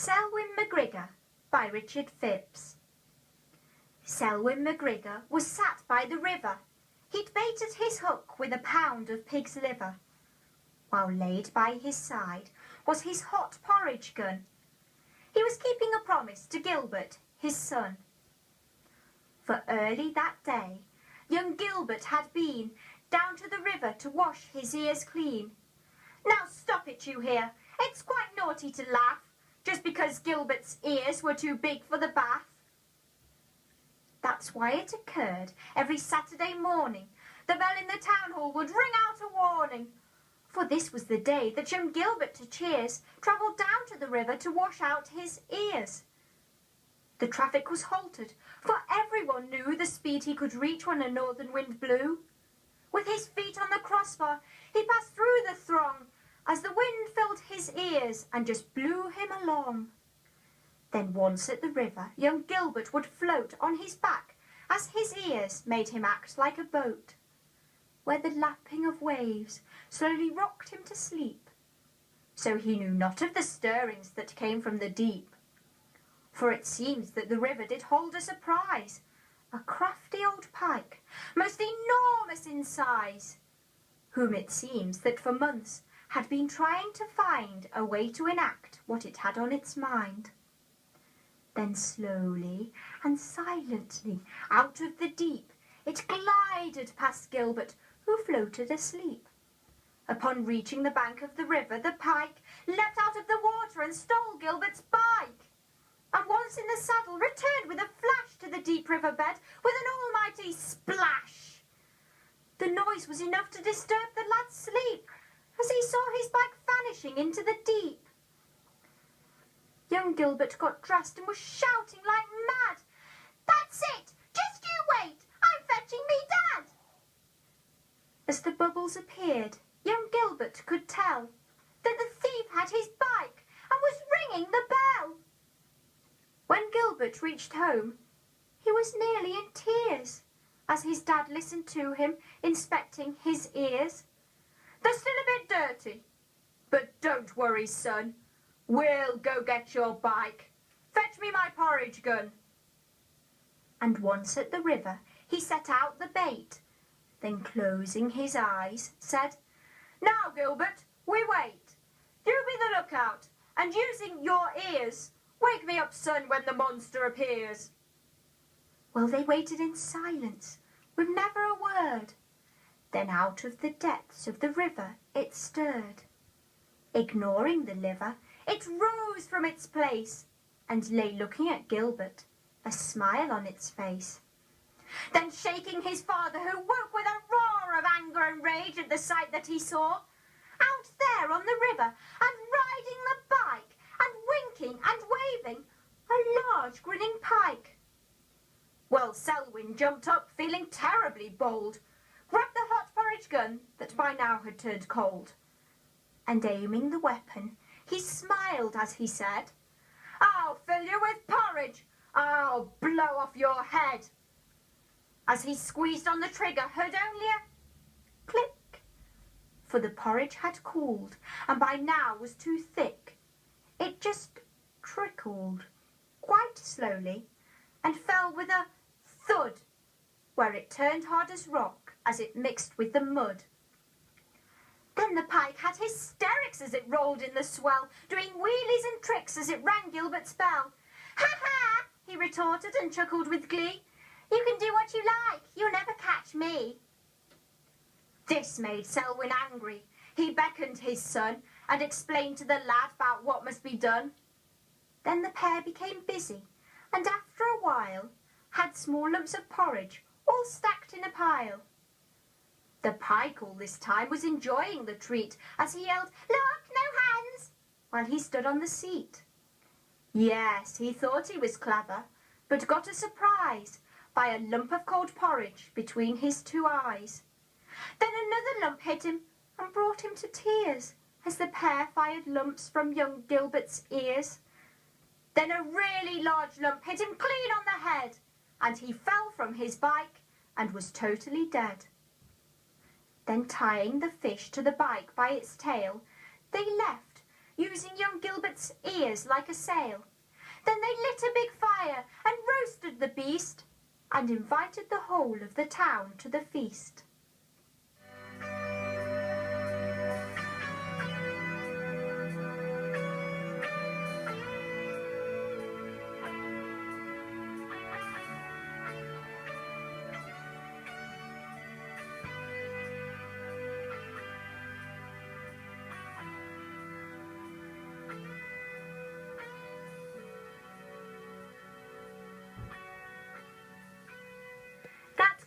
Selwyn McGrigger by Richard Phipps. Selwyn McGrigger was sat by the river. He'd baited his hook with a pound of pig's liver, while laid by his side was his hot porridge gun. He was keeping a promise to Gilbert, his son. For early that day, young Gilbert had been down to the river to wash his ears clean. Now stop it, you hear. It's quite naughty to laugh, just because Gilbert's ears were too big for the bath. That's why it occurred every Saturday morning. The bell in the town hall would ring out a warning, for this was the day that young Gilbert to cheers travelled down to the river to wash out his ears. The traffic was halted, for everyone knew the speed he could reach when a northern wind blew. With his feet on the crossbar, he passed through the throng as the wind filled his ears and just blew him along. Then once at the river, young Gilbert would float on his back as his ears made him act like a boat, where the lapping of waves slowly rocked him to sleep. So he knew not of the stirrings that came from the deep. For it seems that the river did hold a surprise, a crafty old pike, most enormous in size, whom it seems that for months had been trying to find a way to enact what it had on its mind. Then slowly and silently out of the deep it glided past Gilbert, who floated asleep. Upon reaching the bank of the river, the pike leapt out of the water and stole Gilbert's bike, and once in the saddle returned with a flash to the deep river bed with an almighty splash. The noise was enough to disturb the lad's sleep as he saw his bike vanishing into the deep. Young Gilbert got dressed and was shouting like mad, "That's it! Just you wait! I'm fetching me dad!" As the bubbles appeared, young Gilbert could tell that the thief had his bike and was ringing the bell. When Gilbert reached home, he was nearly in tears as his dad listened to him, inspecting his ears. "They're still a bit dirty, but don't worry, son. We'll go get your bike. Fetch me my porridge gun." And once at the river, he set out the bait, then closing his eyes, said, "Now, Gilbert, we wait. You be the lookout, and using your ears, wake me up, son, when the monster appears." Well, they waited in silence, with never a word. Then out of the depths of the river it stirred. Ignoring the liver, it rose from its place and lay looking at Gilbert, a smile on its face. Then shaking his father, who woke with a roar of anger and rage at the sight that he saw, out there on the river and riding the bike and winking and waving, a large grinning pike. Well, Selwyn jumped up feeling terribly bold, grabbed the hot porridge gun that by now had turned cold, and aiming the weapon, he smiled as he said, "I'll fill you with porridge. I'll blow off your head." As he squeezed on the trigger, heard only a click, for the porridge had cooled and by now was too thick. It just trickled quite slowly and fell with a thud, where it turned hard as rock as it mixed with the mud. Then the pike had hysterics as it rolled in the swell, doing wheelies and tricks as it rang Gilbert's bell. "Ha ha!" he retorted and chuckled with glee. "You can do what you like, you'll never catch me." This made Selwyn angry. He beckoned his son and explained to the lad about what must be done. Then the pair became busy, and after a while had small lumps of porridge all stacked in a pile. The pike all this time was enjoying the treat as he yelled, "Look, no hands!" while he stood on the seat. Yes, he thought he was clever, but got a surprise by a lump of cold porridge between his two eyes. Then another lump hit him and brought him to tears as the pair fired lumps from young Gilbert's ears. Then a really large lump hit him clean on the head, and he fell from his bike and was totally dead. Then tying the fish to the bike by its tail, they left using young Gilbert's ears like a sail. Then they lit a big fire and roasted the beast and invited the whole of the town to the feast.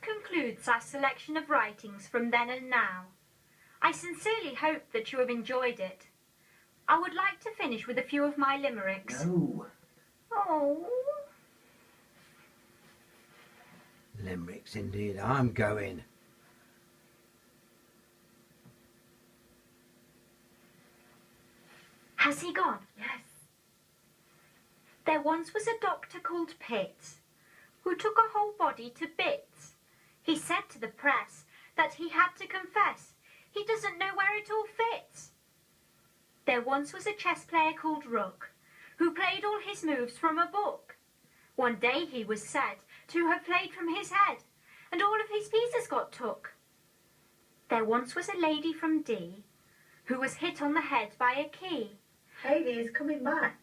Concludes our selection of writings from then and now. I sincerely hope that you have enjoyed it. I would like to finish with a few of my limericks. No. Oh. Limericks indeed. I'm going. Has he gone? Yes. There once was a doctor called Pitts who took a whole body to bits. He said to the press that he had to confess he doesn't know where it all fits. There once was a chess player called Rook who played all his moves from a book. One day he was said to have played from his head and all of his pieces got took. There once was a lady from D who was hit on the head by a key. Hayley is coming back.